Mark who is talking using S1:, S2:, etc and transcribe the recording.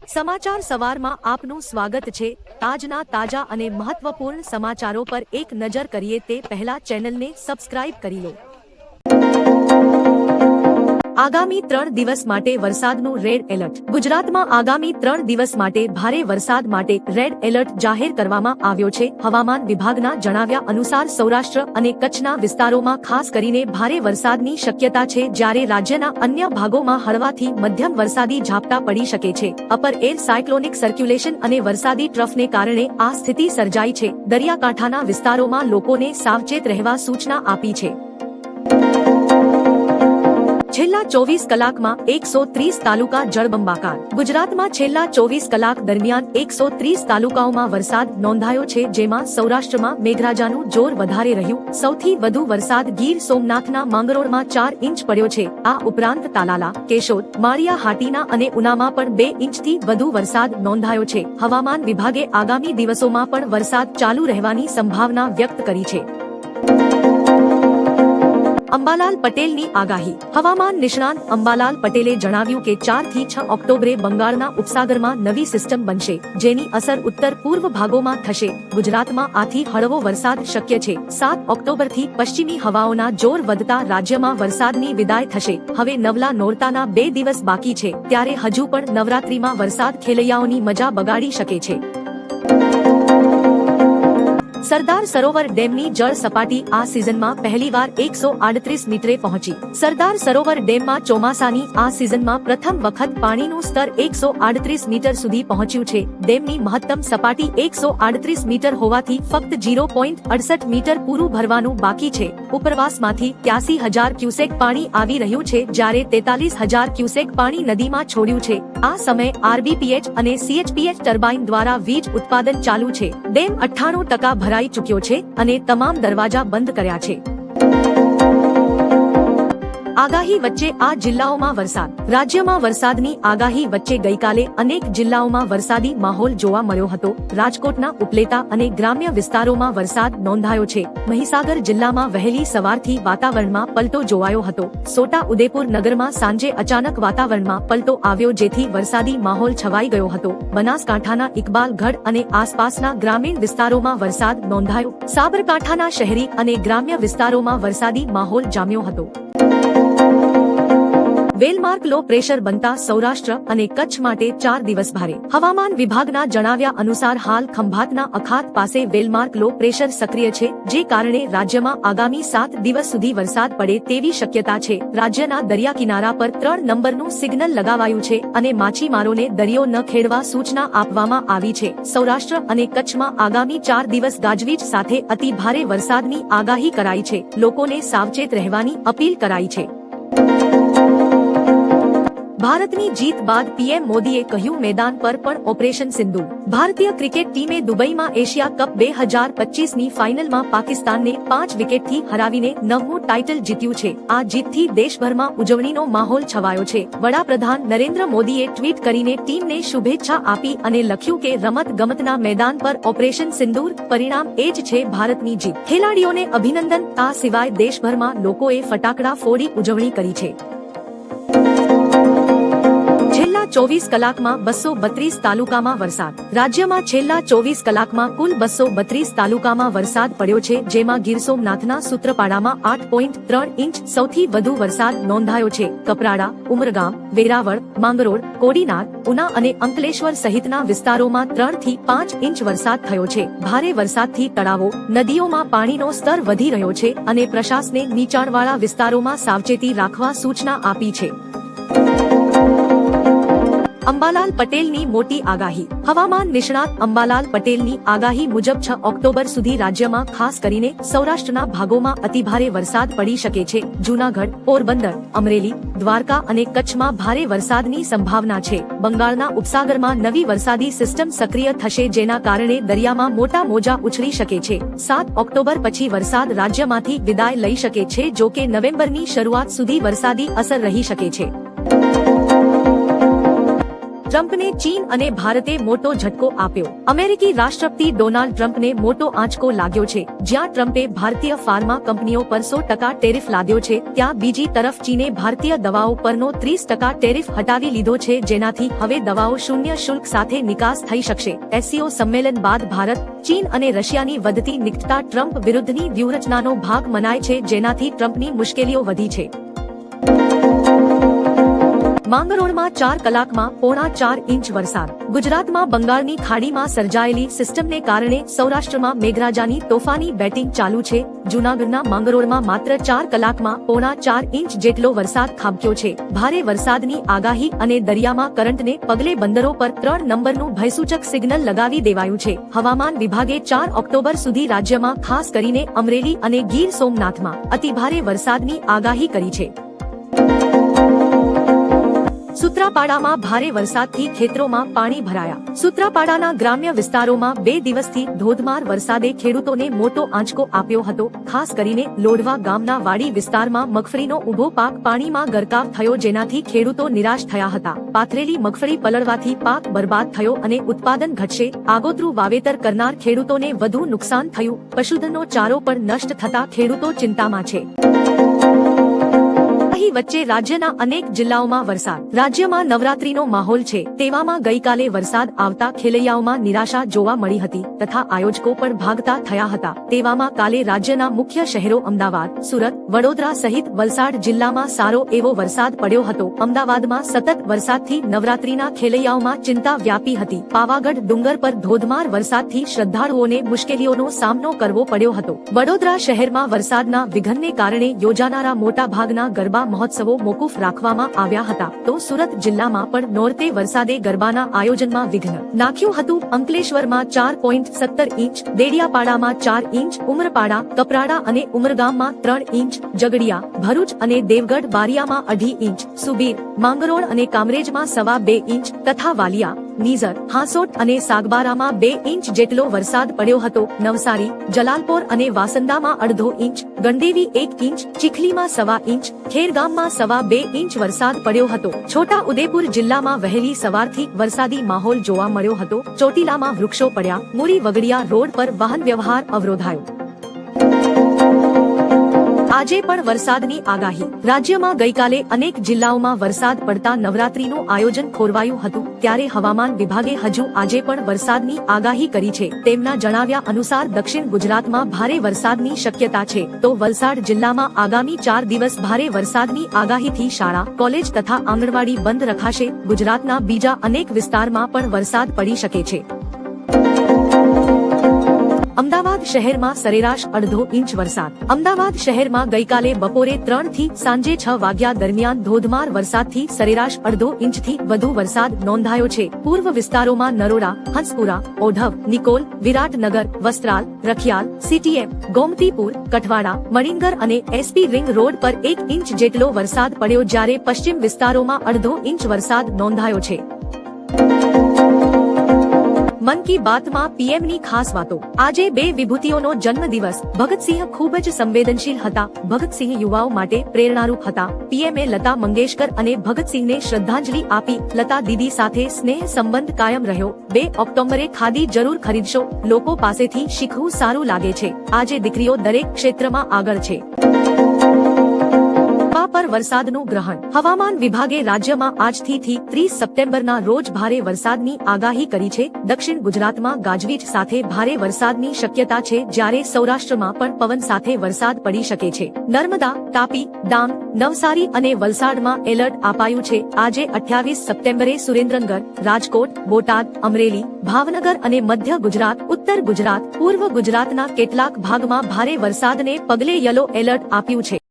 S1: સમાચાર સવારમાં આપનું સ્વાગત છે। આજના તાજા અને મહત્વપૂર્ણ સમાચારો પર એક નજર કરીએ તે પહેલા ચેનલને સબસ્ક્રાઇબ કરી લો। આગામી 3 દિવસ માટે વરસાદનું રેડ એલર્ટ। ગુજરાતમાં આગામી 3 દિવસ માટે ભારે વરસાદ માટે રેડ એલર્ટ જાહેર કરવામાં આવ્યો છે। હવામાન વિભાગના જણાવ્યા અનુસાર સૌરાષ્ટ્ર અને કચ્છના વિસ્તારોમાં ખાસ કરીને ભારે વરસાદની શક્યતા છે, જ્યારે રાજ્યના અન્ય ભાગોમાં હળવાથી મધ્યમ વરસાદી ઝાપટા પડી શકે છે। અપર એર સાયક્લોનિક સર્ક્યુલેશન અને વરસાદી ટ્રફને કારણે આ સ્થિતિ સર્જાઈ છે। દરિયાકાંઠાના વિસ્તારોમાં લોકોને સાવચેત રહેવા સૂચના આપી છે। છેલ્લા 24 કલાકમાં 130 તાલુકા જળબંબાકાર। ગુજરાતમાં છેલ્લા 24 કલાક દરમિયાન 130 તાલુકાઓમાં વરસાદ નોંધાયો છે, જેમાં સૌરાષ્ટ્રમાં મેઘરાજાનું જોર વધારે રહ્યું। સૌથી વધુ વરસાદ ગીર સોમનાથના માંગરોળમાં 4 ઇંચ પડ્યો છે। આ ઉપરાંત તાલાલા, કેશોદ, માળિયા હાટીના અને ઉનામાં પણ 2 ઇંચથી વધુ વરસાદ નોંધાયો છે। હવામાન વિભાગે આગામી દિવસોમાં પણ વરસાદ ચાલુ રહેવાની સંભાવના વ્યક્ત કરી છે। અંબાલાલ પટેલની આગાહી। હવામાન નિષ્ણાંત અંબાલાલ પટેલે જણાવ્યું કે 4 થી 6 ઓક્ટોબરે બંગાળના ઉપસાગરમાં નવી સિસ્ટમ બનશે, જેની અસર ઉત્તર પૂર્વ ભાગોમાં થશે। ગુજરાતમાં આથી હળવો વરસાદ શક્ય છે। 7 ઓક્ટોબરથી પશ્ચિમી હવાઓના જોર વધતા રાજ્યમાં વરસાદની વિદાય થશે। હવે નવલા નોરતાના 2 દિવસ બાકી છે, ત્યારે હજુ પણ નવરાત્રીમાં વરસાદ ખેલૈયાઓની મજા બગાડી શકે છે। સરદાર સરોવર ડેમની જળ સપાટી આ સિઝનમાં પહેલીવાર 138 મીટરે પહોંચી। સરદાર સરોવર ડેમમાં ચોમાસાની આ સિઝનમાં પ્રથમ વખત પાણીનું સ્તર 138 મીટર સુધી પહોંચ્યું છે। ડેમની મહત્તમ સપાટી 138 મીટર હોવાથી ફક્ત 0.68 મીટર પૂરું ભરવાનું બાકી છે। ઉપરવાસમાંથી 83,000 ક્યુસેક પાણી આવી રહ્યું છે, જ્યારે 43,000 ક્યુસેક પાણી નદીમાં છોડ્યું છે। આ સમયે આરબીપીએચ અને સીએચપીએચ ટર્બાઇન દ્વારા વીજ ઉત્પાદન ચાલુ છે। ડેમ 98% ભરાઈ ચૂક્યો છે અને તમામ દરવાજા બંધ કર્યા છે। આગાહી વચ્ચે આ જિલ્લાઓમાં વરસાદ। રાજ્યમાં વરસાદની આગાહી વચ્ચે ગઈકાલે અનેક જિલ્લાઓમાં વરસાદી માહોલ જોવા મળ્યો હતો। રાજકોટના ઉપલેટા અને ગ્રામ્ય વિસ્તારોમાં વરસાદ નોંધાયો છે। મહીસાગર જિલ્લામાં વહેલી સવારથી વાતાવરણમાં પલટો જોવાયો હતો। છોટા ઉદેપુર નગરમાં સાંજે અચાનક વાતાવરણમાં પલટો આવ્યો, જેથી વરસાદી માહોલ છવાઈ ગયો હતો। બનાસકાંઠાના ઇકબાલગઢ અને આસપાસના ગ્રામીણ વિસ્તારોમાં વરસાદ નોંધાયો। સાબરકાંઠાના શહેરી અને ગ્રામ્ય વિસ્તારોમાં વરસાદી માહોલ જામ્યો હતો। વેલમાર્ક લો પ્રેશર બનતા સૌરાષ્ટ્ર અને કચ્છ માટે 4 દિવસ ભારે। હવામાન વિભાગના જણાવ્યા અનુસાર હાલ ખંભાતના અખાત પાસે વેલમાર્ક લો પ્રેશર સક્રિય છે, જે કારણે રાજ્યમાં આગામી 7 દિવસ સુધી વરસાદ પડે તેવી શક્યતા છે। રાજ્યના દરિયા કિનારા પર 3 નંબરનું સિગ્નલ લગાવાયું છે અને માછીમારોને દરિયો ન ખેડવા સૂચના આપવામાં આવી છે। સૌરાષ્ટ્ર અને કચ્છમાં આગામી 4 દિવસ ગાજવીજ સાથે અતિ ભારે વરસાદની આગાહી કરાઈ છે। લોકોને સાવચેત રહેવાની અપીલ કરાઈ છે। ભારતની જીત બાદ પીએમ મોદીએ કહ્યું, મેદાન પર પણ ઓપરેશન સિંદૂર। ભારતીય ક્રિકેટ ટીમે દુબઈમાં એશિયા કપ 2025ની ફાઇનલમાં પાકિસ્તાનને 5 વિકેટથી હરાવીને 9મું ટાઇટલ જીત્યું છે। આ જીતથી દેશભરમાં ઉજવણીનો માહોલ છવાયો છે। વડાપ્રધાન નરેન્દ્ર મોદીએ ટ્વીટ કરીને ટીમને શુભેચ્છા આપી અને લખ્યું કે રમત ગમતના મેદાન પર ઓપરેશન સિંદૂર પરિણામ એ જ છે ભારતની જીત। ખેલાડીઓને અભિનંદન। આ સિવાય દેશભરમાં લોકોએ ફટાકડા ફોડી ઉજવણી કરી છે। છેલ્લા 24 કલાકમાં 232 તાલુકામાં વરસાદ। રાજ્યમાં છેલ્લા 24 કલાકમાં કુલ 232 તાલુકામાં વરસાદ પડ્યો છે, જેમાં ગીર સોમનાથના સૂત્રપાડામાં 8.3 ઇંચ સૌથી વધુ વરસાદ નોંધાયો છે। કપરાડા, ઉમરગામ, વેરાવળ, માંગરોળ, કોડીનાર, ઉના અને અંકલેશ્વર સહિતના વિસ્તારોમાં 3 થી 5 ઇંચ વરસાદ થયો છે। ભારે વરસાદથી તળાવો, નદીઓમાં પાણીનો સ્તર વધી રહ્યો છે અને પ્રશાસને નીચાણવાળા વિસ્તારોમાં સાવચેતી રાખવા સૂચના આપી છે। અંબાલાલ પટેલની મોટી આગાહી। હવામાન નિષ્ણાત અંબાલાલ પટેલની આગાહી મુજબ 6 ઓક્ટોબર સુધી રાજ્યમાં ખાસ કરીને સૌરાષ્ટ્રના ભાગોમાં અતિભારે વરસાદ પડી શકે છે। જૂનાગઢ, પોરબંદર, અમરેલી, દ્વારકા અને કચ્છમાં ભારે વરસાદની સંભાવના છે। બંગાળના ઉપસાગરમાં નવી વરસાદી સિસ્ટમ સક્રિય થશે, જેના કારણે દરિયામાં મોટા મોજા ઉછળી શકે છે। 7 ઓક્ટોબર પછી વરસાદ રાજ્યમાંથી વિદાય લઈ શકે છે, જો કે નવેમ્બરની શરૂઆત સુધી વરસાદી અસર રહી શકે છે। ટ્રમ્પને ચીન અને ભારતે મોટો ઝટકો આપ્યો. અમેરિકી રાષ્ટ્રપતિ ડોનાલ્ડ ટ્રમ્પને મોટો આંચકો લાગ્યો છે. જ્યાં ટ્રમ્પે ભારતીય ફાર્મા કંપનીઓ પર 100% ટેરિફ લાદ્યો છે, ત્યાં બીજી તરફ ચીને ભારતીય દવાઓ પરનો 30% ટેરિફ હટાવી લીધો છે, જેનાથી હવે દવાઓ શૂન્ય શુલ્ક સાથે નિકાસ થઈ શકશે. SCO સંમેલન બાદ ભારત, ચીન અને રશિયાની વધતી નિકટતા ટ્રમ્પ વિરુદ્ધની વ્યૂહરચનાનો ભાગ મનાય છે, જેનાથી ટ્રમ્પની મુશ્કેલીઓ વધી છે. માંગરોળમાં 4 કલાકમાં 4.5 ઇંચ વરસાદ. ગુજરાતમાં બંગાળની ખાડીમાં સર્જાયેલી સિસ્ટમને કારણે સૌરાષ્ટ્રમાં મેઘરાજાની તોફાની બેટિંગ ચાલુ છે. જૂનાગઢના માંગરોળમાં માત્ર 4 કલાકમાં 4.5 ઇંચ જેટલો વરસાદ ખાબક્યો છે. ભારે વરસાદની આગાહી અને દરિયામાં કરંટને પગલે બંદરો પર 3 નંબરનું ભયસૂચક સિગ્નલ લગાવી દેવાયું છે. હવામાન વિભાગે 4 ઓક્ટોબર સુધી રાજ્યમાં ખાસ કરીને અમરેલી અને ગીર સોમનાથમાં અતિભારે વરસાદની આગાહી કરી છે. સૂત્રાપાડામાં ભારે વરસાદથી ખેતરોમાં પાણી ભરાયા. સૂત્રાપાડાના ગ્રામ્ય વિસ્તારોમાં 2 દિવસથી ધોધમાર વરસાદે ખેડૂતોને મોટો આંચકો આપ્યો હતો. ખાસ કરીને લોઢવા ગામના વાડી વિસ્તારમાં મગફળીનો ઊભો પાક પાણીમાં ગરકાવ થયો, જેનાથી ખેડૂતો નિરાશ થયા હતા. પાથરેલી મગફળી પલળવાથી પાક બરબાદ થયો અને ઉત્પાદન ઘટશે. આગોતરું વાવેતર કરનાર ખેડૂતોને વધુ નુકસાન થયું. પશુધનનો ચારો પણ નષ્ટ થતા ખેડૂતો ચિંતામાં છે. વચ્ચે રાજ્યના અનેક જિલ્લાઓમાં વરસાદ. રાજ્યમાં નવરાત્રીનો માહોલ છે, તેવામાં ગઈકાલે વરસાદ આવતા ખેલૈયાઓમાં નિરાશા જોવા મળી હતી તથા આયોજકો પણ ભાગતા થયા હતા. તેવામાં કાલે રાજ્યના મુખ્ય શહેરો અમદાવાદ, સુરત, વડોદરા સહિત વલસાડ જિલ્લામાં સારો એવો વરસાદ પડ્યો હતો. અમદાવાદમાં સતત વરસાદથી નવરાત્રીના ખેલૈયાઓમાં ચિંતા વ્યાપી હતી. પાવાગઢ ડુંગર પર ધોધમાર વરસાદથી શ્રદ્ધાળુઓને મુશ્કેલીઓનો સામનો કરવો પડ્યો હતો. વડોદરા શહેરમાં વરસાદના વિઘનને કારણે યોજાનારા મોટા ભાગના ગરબા મહોત્સવો મોકૂફ રાખવામાં આવ્યા હતા. તો સુરત જિલ્લામાં પણ નોરતે વરસાદે ગરબાના આયોજનમાં વિઘ્ન નાખ્યું હતું. અંકલેશ્વરમાં 4.17 ઇંચ, દેડિયાપાડામાં 4 ઇંચ, ઉમરપાડા, કપરાડા અને ઉમરગામમાં 3 ઇંચ, ઝઘડિયા, ભરૂચ અને દેવગઢ બારિયામાં 2.5 ઇંચ, સુબીર, માંગરોળ અને કામરેજમાં 2.25 ઇંચ તથા વાલિયા, નીઝર, હાંસોટ અને સાગબારામાં 2 ઇંચ જેટલો વરસાદ પડ્યો હતો. નવસારી, જલાલપોર અને વાસંદામાં 1.5 ઇંચ, ગંડેવી 1 ઇંચ, ચીખલીમાં 1.25 ઇંચ, ખેરગામમાં 2.25 ઇંચ વરસાદ પડ્યો હતો. છોટા ઉદેપુર જિલ્લામાં વહેલી સવારથી વરસાદી માહોલ જોવા મળ્યો હતો. ચોટીલામાં વૃક્ષો પડ્યા. મુરી વગડિયા રોડ પર વાહન વ્યવહાર અવરોધાયો. આજે પણ વરસાદની આગાહી. રાજ્યમાં ગઈકાલે અનેક જિલ્લાઓમાં વરસાદ પડતા નવરાત્રીનું આયોજન ખોરવાયું હતું. ત્યારે હવામાન વિભાગે હજુ આજે પણ વરસાદની આગાહી કરી છે. તેમના જણાવ્યા અનુસાર દક્ષિણ ગુજરાતમાં ભારે વરસાદની શક્યતા છે. તો વલસાડ જિલ્લામાં આગામી 4 દિવસ ભારે વરસાદની આગાહીથી શાળા, કોલેજ તથા આંગણવાડી બંધ રખાશે. ગુજરાતના બીજા અનેક વિસ્તારમાં પણ વરસાદ પડી શકે છે. અમદાવાદ શહેરમાં સરેરાશ 1.5 ઇંચ વરસાદ. અમદાવાદ શહેરમાં ગઈકાલે બપોરે 3 થી સાંજે 6 વાગ્યા દરમિયાન ધોધમાર વરસાદથી સરેરાશ 1.5 ઇંચથી વધુ વરસાદ નોંધાયો છે. પૂર્વ વિસ્તારોમાં નરોડા, હંસપુરા, ઓઢવ, નિકોલ, વિરાટનગર, વસ્ત્રાલ, રખિયાલ, CTM, ગોમતીપુર, કઠવાડા, મણિનગર અને SP રિંગ રોડ પર 1 ઇંચ જેટલો વરસાદ પડ્યો, જ્યારે પશ્ચિમ વિસ્તારોમાં 1.5 ઇંચ વરસાદ નોંધાયો છે. મન કી બાતમાં પીએમની ખાસ વાતો. આજે 2 વિભૂતિઓનો જન્મદિવસ. ભગતસિંહ ખૂબ જ સંવેદનશીલ હતા. ભગતસિંહ યુવાઓ માટે પ્રેરણારૂપ હતા. પીએમએ લતા મંગેશકર અને ભગતસિંહને શ્રદ્ધાંજલિ આપી. લતા દીદી સાથે સ્નેહ સંબંધ કાયમ રહ્યો. 2 ઓક્ટોબરે ખાદી જરૂર ખરીદશો. લોકો પાસેથી શીખવું સારું લાગે છે. આજે દીકરીઓ દરેક ક્ષેત્રમાં આગળ છે. પર વરસાદનું ગ્રહણ. હવામાન વિભાગે રાજ્યમાં આજથી 30 સપ્ટેમ્બરના રોજ ભારે વરસાદની આગાહી કરી છે. દક્ષિણ ગુજરાતમાં ગાજવીજ સાથે ભારે વરસાદની શક્યતા છે, જ્યારે સૌરાષ્ટ્રમાં પણ પવન સાથે વરસાદ પડી શકે છે. નર્મદા, તાપી, ડાંગ, નવસારી અને વલસાડમાં એલર્ટ અપાયું છે. આજે 28 સપ્ટેમ્બરે સુરેન્દ્રનગર, રાજકોટ, બોટાદ, અમરેલી, ભાવનગર અને મધ્ય ગુજરાત, ઉત્તર ગુજરાત, પૂર્વ ગુજરાતના કેટલાક ભાગમાં ભારે વરસાદને પગલે યલો એલર્ટ આપ્યું છે.